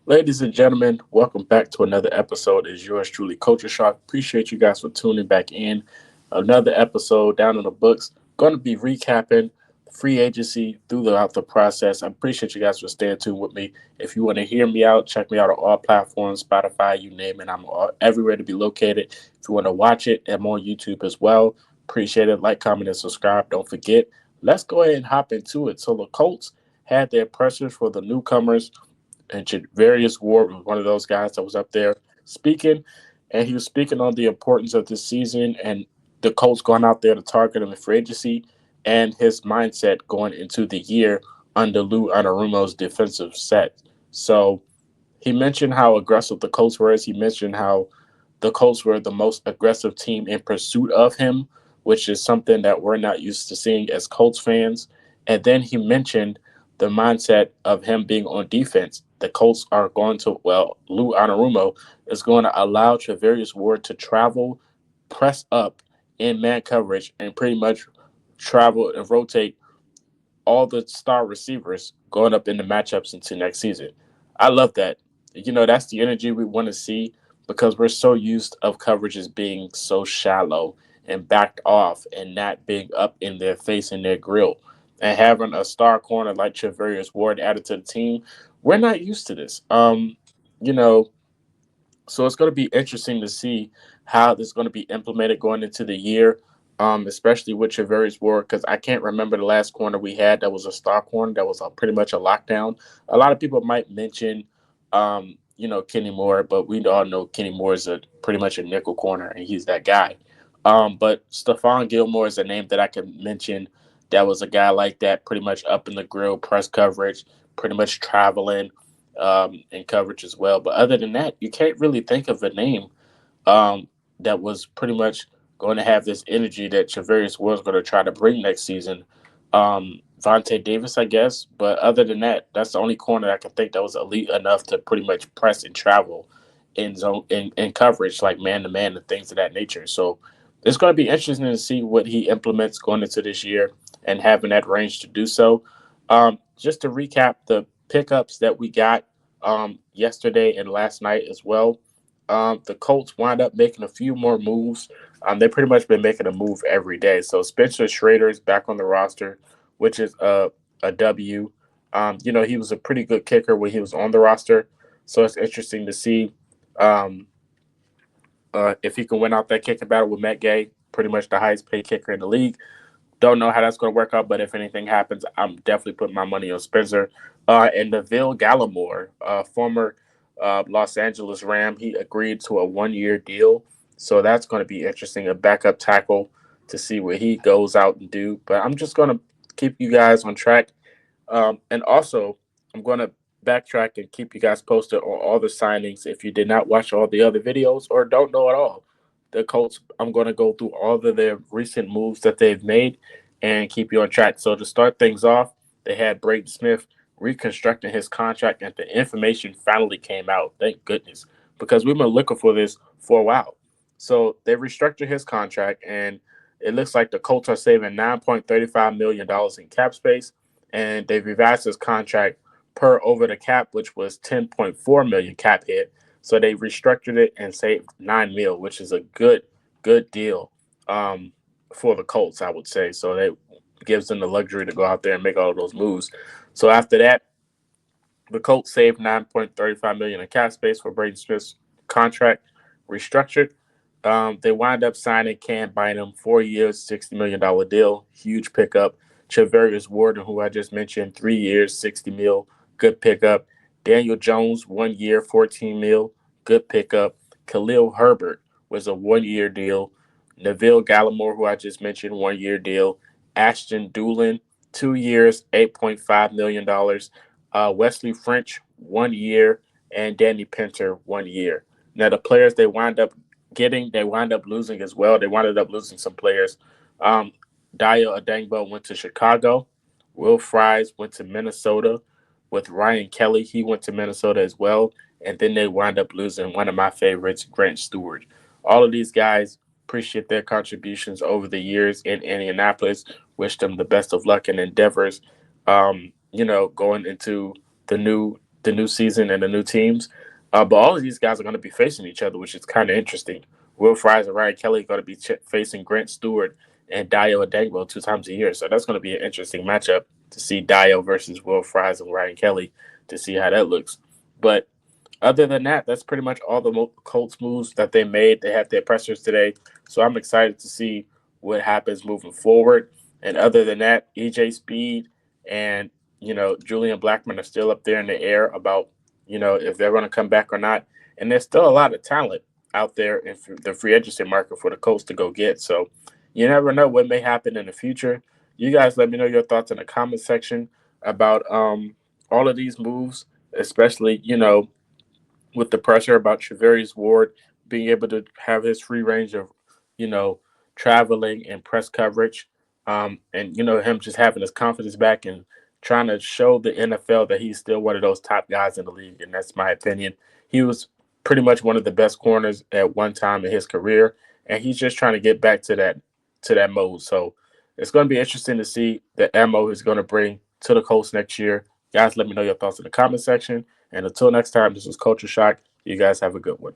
Ladies and gentlemen, welcome back to another episode. It's yours truly, Culture Shock. Appreciate you guys for tuning back in. Another episode down in the books. Going to be recapping free agency throughout the process. I appreciate you guys for staying tuned with me. If you want to hear me out, check me out on all platforms, Spotify, you name it. Everywhere to be located. If you want to watch it, I'm on YouTube as well. Appreciate it. Like, comment, and subscribe. Don't forget. Let's go ahead and hop into it. So the Colts had their pressers for the newcomers, and Charvarius Ward was one of those guys that was up there speaking, and he was speaking on the importance of this season and the Colts going out there to target him in free agency and his mindset going into the year under Lou Anarumo's defensive set. So he mentioned how aggressive the Colts were. He mentioned how the Colts were the most aggressive team in pursuit of him, which is something that we're not used to seeing as Colts fans. And then he mentioned the mindset of him being on defense. The Colts are going to, well, Lou Anarumo is going to allow Travarius Ward to travel, press up in man coverage, and pretty much travel and rotate all the star receivers going up in the matchups into next season. I love that. That's the energy we want to see because we're so used of coverages being so shallow and backed off and not being up in their face and their grill. And having a star corner like Charvarius Ward added to the team, we're not used to this. You know, so it's going to be interesting to see how this is going to be implemented going into the year, especially with Charvarius Ward, because I can't remember the last corner we had that was a star corner that was pretty much a lockdown. A lot of people might mention, Kenny Moore, but we all know Kenny Moore is pretty much a nickel corner, and he's that guy. But Stephon Gilmore is a name that I can mention that was a guy like that, pretty much up in the grill, press coverage, pretty much traveling in coverage as well. But other than that, you can't really think of a name that was pretty much going to have this energy that Charvarius was going to try to bring next season. Vontae Davis, I guess. But other than that, that's the only corner I can think that was elite enough to pretty much press and travel in zone in coverage, like man to man and things of that nature. So it's going to be interesting to see what he implements going into this year and having that range to do so. Just to recap the pickups that we got yesterday and last night as well. The Colts wind up making a few more moves. They've pretty much been making a move every day. So Spencer Schrader is back on the roster, which is a W. He was a pretty good kicker when he was on the roster. So it's interesting to see um, if he can win out that kicking battle with Matt Gay, pretty much the highest paid kicker in the league. Don't know how that's going to work out, but if anything happens, I'm definitely putting my money on Spencer. And Neville Gallimore, former Los Angeles Ram, he agreed to a 1 year deal. So that's going to be interesting, a backup tackle to see what he goes out and do. But I'm just going to keep you guys on track. And also, I'm going to backtrack and keep you guys posted on all the signings. If you did not watch all the other videos or don't know at all, the Colts, I'm going to go through all of their recent moves that they've made and keep you on track. So to start things off, they had Braden Smith reconstructing his contract, and the information finally came out. Thank goodness, because we've been looking for this for a while. So they restructured his contract, and it looks like the Colts are saving $9.35 million in cap space, and they revised his contract per over the cap, which was 10.4 million cap hit. So they restructured it and saved 9 mil, which is a good deal for the Colts, I would say. So that gives them the luxury to go out there and make all of those moves. So after that, the Colts saved 9.35 million in cap space for Braden Smith's contract restructured. They wind up signing Cam Bynum, 4 years, $60 million deal, huge pickup. Charvarius Warden, who I just mentioned, 3 years, 60 mil, good pickup. Daniel Jones, 1 year, 14 mil, good pickup. Khalil Herbert was a 1 year deal. Neville Gallimore, who I just mentioned, 1 year deal. Ashton Doolin, 2 years, $8.5 million. Wesley French, 1 year, and Danny Pinter, 1 year. Now the players they wind up getting, they wind up losing as well. They wound up losing some players. Um, Dio Adangbo went to Chicago. Will Fries went to Minnesota with Ryan Kelly. He went to Minnesota as well. And then they wind up losing one of my favorites, Grant Stewart. All of these guys appreciate their contributions over the years in Indianapolis. Wish them the best of luck and endeavors, going into the new the new season and the new teams. But all of these guys are going to be facing each other, which is kind of interesting. Will Fries and Ryan Kelly are going to be facing Grant Stewart and Dio Adegbo 2 times a year. So that's going to be an interesting matchup to see Dio versus Will Fries and Ryan Kelly to see how that looks. But other than that, that's pretty much all the Colts moves that they made. They had their pressers today. So I'm excited to see what happens moving forward. And other than that, EJ Speed and, Julian Blackman are still up there in the air about, if they're going to come back or not. And there's still a lot of talent out there in the free agency market for the Colts to go get. So you never know what may happen in the future. You guys let me know your thoughts in the comment section about all of these moves, especially, with the pressure about Charvarius Ward being able to have his free range of, you know, traveling and press coverage, and him just having his confidence back and trying to show the NFL that he's still one of those top guys in the league. And that's my opinion. He was pretty much one of the best corners at one time in his career, and he's just trying to get back to that mode. So it's going to be interesting to see the ammo he's going to bring to the Colts next year. Guys, let me know your thoughts in the comment section. And until next time, this was Culture Shock. You guys have a good one.